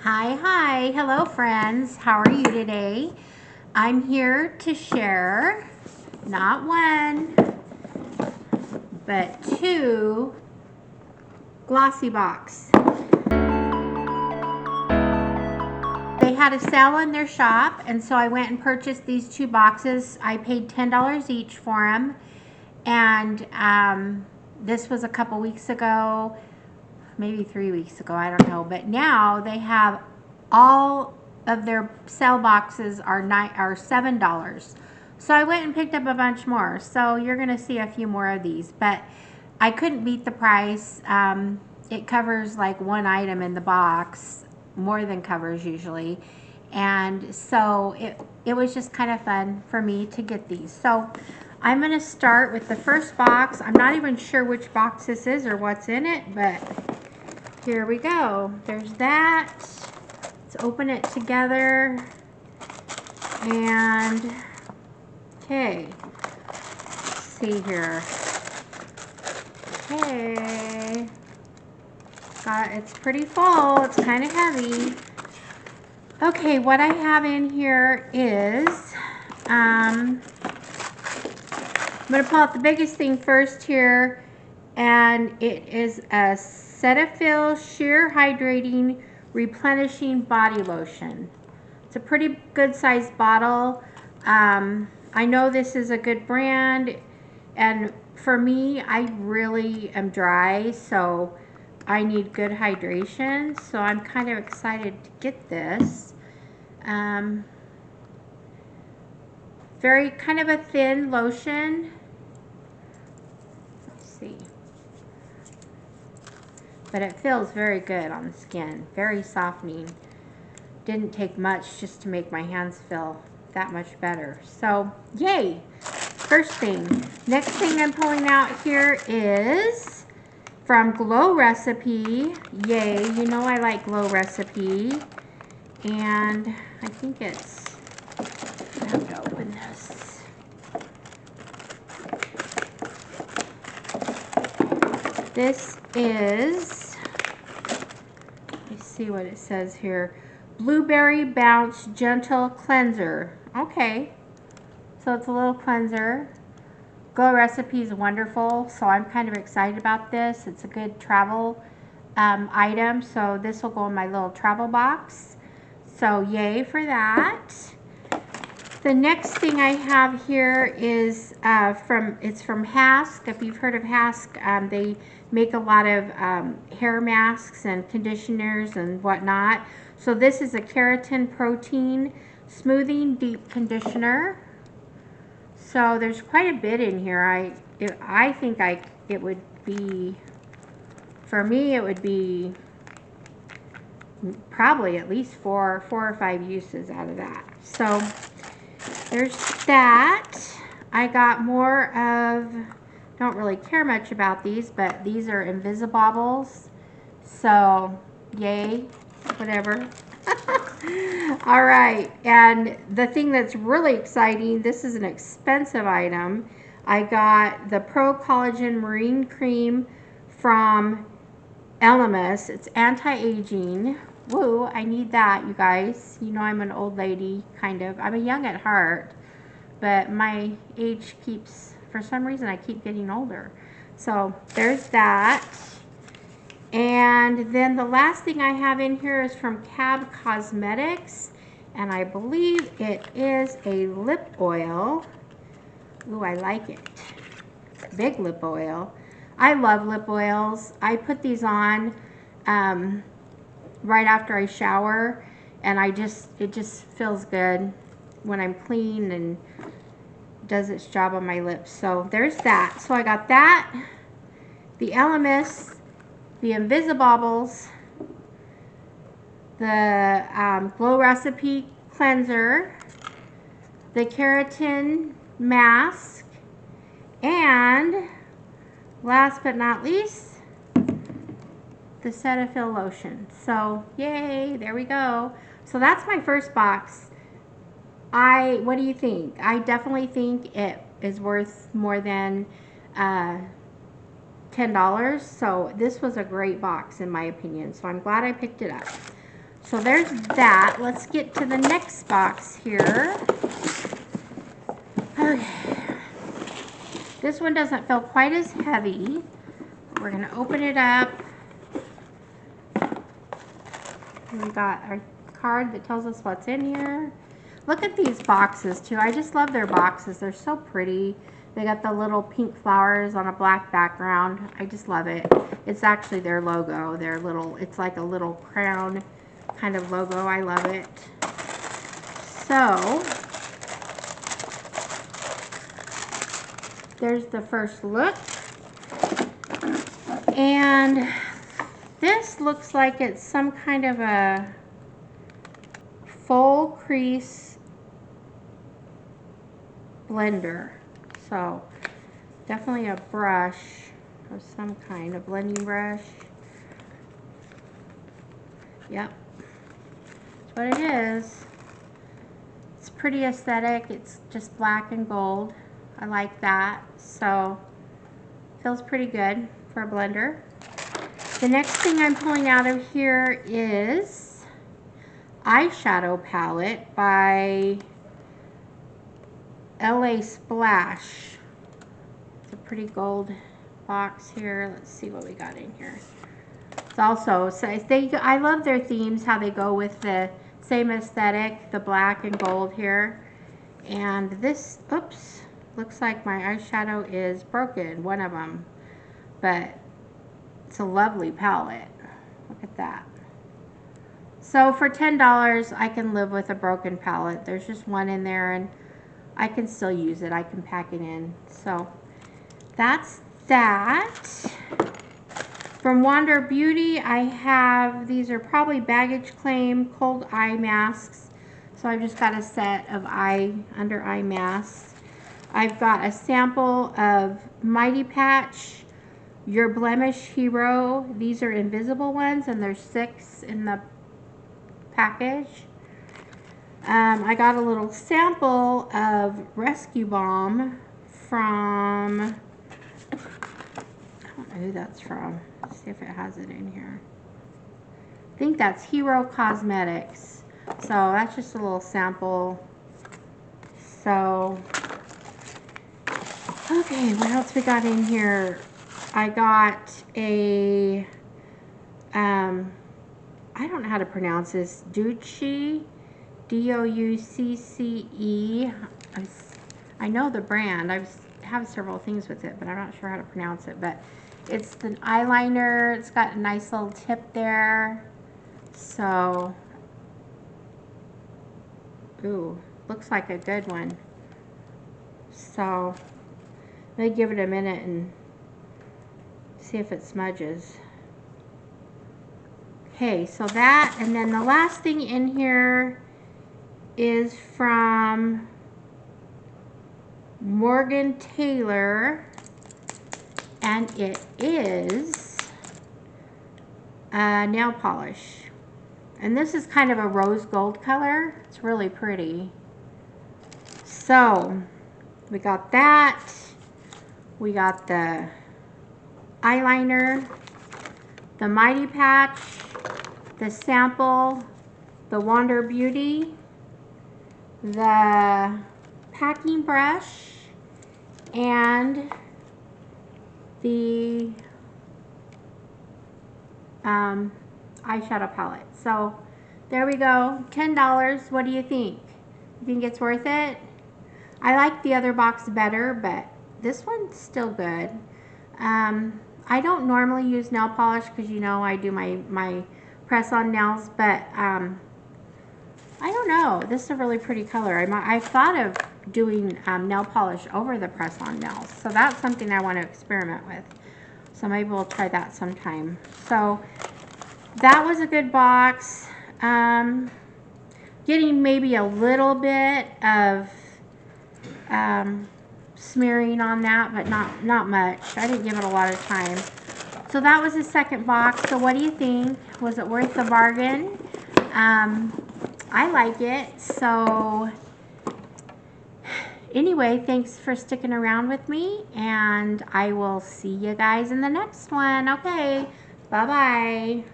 Hi, hello friends. How are you today? I'm here to share not one, but two Glossybox. They had a sale in their shop, and so I went and purchased these two boxes. I paid $10 each for them, and this was a couple weeks ago, maybe 3 weeks ago, I don't know. But now they have all of their sale boxes are $7. So I went and picked up a bunch more. So you're gonna see a few more of these, but I couldn't beat the price. It covers like one item in the box, more than covers usually. And so it was just kind of fun for me to get these. So I'm gonna start with the first box. I'm not even sure which box this is or what's in it, but here we go. There's that. Let's open it together. And okay, let's see here. Okay, it's pretty full. It's kind of heavy. Okay, what I have in here is I'm gonna pull out the biggest thing first here, and it is a Cetaphil Sheer Hydrating Replenishing Body Lotion. It's a pretty good sized bottle. I know this is a good brand, and for me, I really am dry, so I need good hydration. So I'm kind of excited to get this. Very kind of a thin lotion. Let's see. But it feels very good on the skin, very softening. Didn't take much just to make my hands feel that much better. So, yay! First thing. Next thing I'm pulling out here is from Glow Recipe. Yay, you know I like Glow Recipe. And I think it's, I have to open this. This is, let's see what it says here. Blueberry Bounce Gentle Cleanser. Okay, so it's a little cleanser. Glow Recipe is wonderful, so I'm kind of excited about this. It's a good travel item, so this will go in my little travel box. So yay for that. The next thing I have here is it's from Hask. If you've heard of Hask, they make a lot of hair masks and conditioners and whatnot. So this is a keratin protein smoothing deep conditioner. So there's quite a bit in here. I think it would be, for me it would be probably at least four or five uses out of that. So there's that. I got more of, don't really care much about these, but these are Invisibobbles. So yay, whatever. All right, and the thing that's really exciting, this is an expensive item. I got the Pro Collagen Marine Cream from ALLURE. It's anti-aging. Woo, I need that, you guys. You know I'm an old lady, kind of. I'm a young at heart, but my age keeps, for some reason, I keep getting older. So there's that. And then the last thing I have in here is from Cab Cosmetics, and I believe it is a lip oil. Ooh, I like it. Big lip oil. I love lip oils. I put these on right after I shower, and it just feels good when I'm clean and does its job on my lips. So there's that. So I got that, the ALLURE, the Invisibobbles, the Glow Recipe cleanser, the keratin mask, and last but not least, the Cetaphil lotion. So yay, there we go. So that's my first box. What do you think? I definitely think it is worth more than $10. So this was a great box in my opinion. So I'm glad I picked it up. So there's that. Let's get to the next box here. Okay. This one doesn't feel quite as heavy. We're going to open it up. We got our card that tells us what's in here. Look at these boxes too. I just love their boxes. They're so pretty. They got the little pink flowers on a black background. I just love it. It's actually their logo. Their little, it's like a little crown kind of logo. I love it. So, there's the first look. And this looks like it's some kind of a full crease blender. So definitely a brush of some kind, a blending brush. Yep, that's what it is. It's pretty aesthetic. It's just black and gold. I like that. So feels pretty good for a blender. The next thing I'm pulling out of here is eyeshadow palette by LA Splash. It's a pretty gold box here. Let's see what we got in here. It's also, so I love their themes, how they go with the same aesthetic, the black and gold here. And this, oops, looks like my eyeshadow is broken, one of them. But it's a lovely palette. Look at that. So for $10, I can live with a broken palette. There's just one in there, and I can still use it. I can pack it in. So that's that. From Wander Beauty, I have, these are probably baggage claim cold eye masks. So I've just got a set of under eye masks. I've got a sample of Mighty Patch Your Blemish Hero. These are invisible ones, and there's 6 in the package. I got a little sample of Rescue Balm from, I don't know who that's from. Let's see if it has it in here. I think that's Hero Cosmetics. So that's just a little sample. So, okay, what else we got in here? I got a, I don't know how to pronounce this, Douce, D-O-U-C-C-E. I know the brand. I have several things with it, but I'm not sure how to pronounce it. But it's the eyeliner. It's got a nice little tip there. So, ooh, looks like a good one. So, let me give it a minute and see if it smudges. Okay, so that, and then the last thing in here is from Morgan Taylor, and it is nail polish. And this is kind of a rose gold color. It's really pretty. So, we got that. We got the eyeliner, the Mighty Patch, the sample, the Wander Beauty, the packing brush, and the eyeshadow palette. So there we go, $10. What do you think? You think it's worth it? I like the other box better, but this one's still good. I don't normally use nail polish because, you know, I do my press-on nails, but I don't know. This is a really pretty color. I've thought of doing nail polish over the press-on nails, so that's something I want to experiment with. So maybe we'll try that sometime. So that was a good box. Getting maybe a little bit of smearing on that, but not much. I didn't give it a lot of time. So that was the second box. So what do you think? Was it worth the bargain? I like it. So anyway, thanks for sticking around with me, and I will see you guys in the next one. Okay, bye-bye.